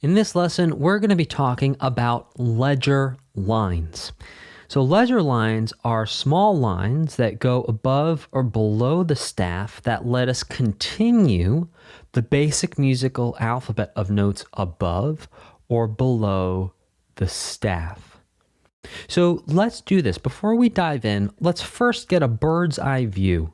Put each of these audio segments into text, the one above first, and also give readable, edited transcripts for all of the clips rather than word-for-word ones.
In this lesson, we're going to be talking about ledger lines. So ledger lines are small lines that go above or below the staff that let us continue the basic musical alphabet of notes above or below the staff. So let's do this. Before we dive in, let's first get a bird's eye view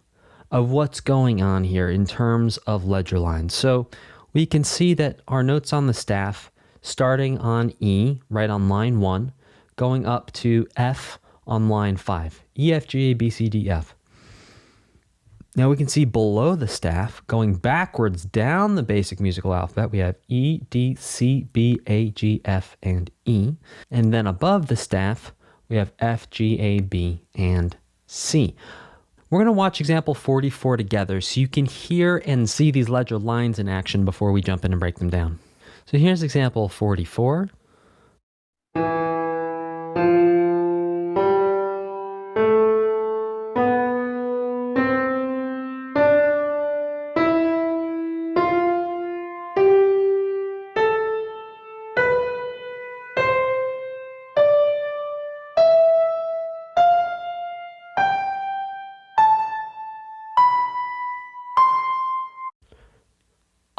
of what's going on here in terms of ledger lines. So we can see that our notes on the staff starting on E, right on line 1, going up to F on line 5. E, F, G, A, B, C, D, F. Now we can see below the staff, going backwards down the basic musical alphabet, we have E, D, C, B, A, G, F, and E. And then above the staff, we have F, G, A, B, and C. We're going to watch example 44 together so you can hear and see these ledger lines in action before we jump in and break them down. So here's example 44.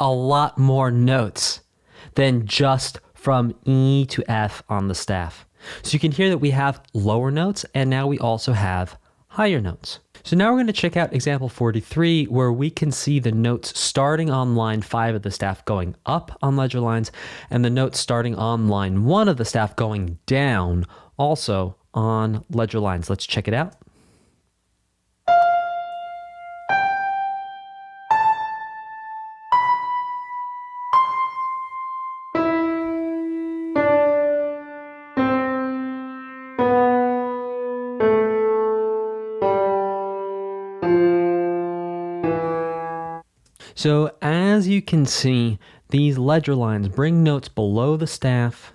A lot more notes than just from E to F on the staff. So you can hear that we have lower notes and now we also have higher notes. So now we're going to check out example 43 where we can see the notes starting on line 5 of the staff going up on ledger lines and the notes starting on line 1 of the staff going down also on ledger lines. Let's check it out. So as you can see, these ledger lines bring notes below the staff,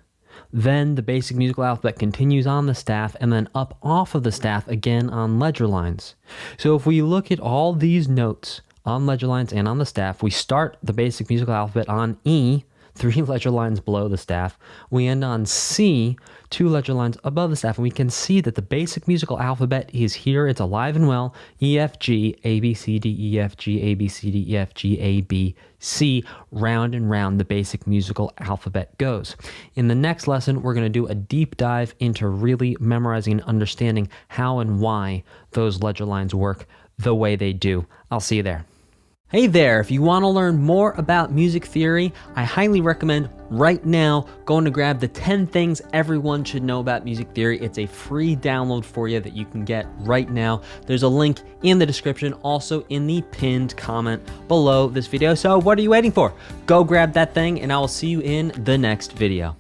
then the basic musical alphabet continues on the staff, and then up off of the staff again on ledger lines. So if we look at all these notes on ledger lines and on the staff, we start the basic musical alphabet on E, 3 ledger lines below the staff. We end on C, 2 ledger lines above the staff, and we can see that the basic musical alphabet is here. It's alive and well. E, F, G, A, B, C, D, E, F, G, A, B, C, D, E, F, G, A, B, C. Round and round the basic musical alphabet goes. In the next lesson, we're going to do a deep dive into really memorizing and understanding how and why those ledger lines work the way they do. I'll see you there. Hey there, if you want to learn more about music theory, I highly recommend right now going to grab the 10 things everyone should know about music theory. It's a free download for you that you can get right now. There's a link in the description, also in the pinned comment below this video. So what are you waiting for? Go grab that thing and I will see you in the next video.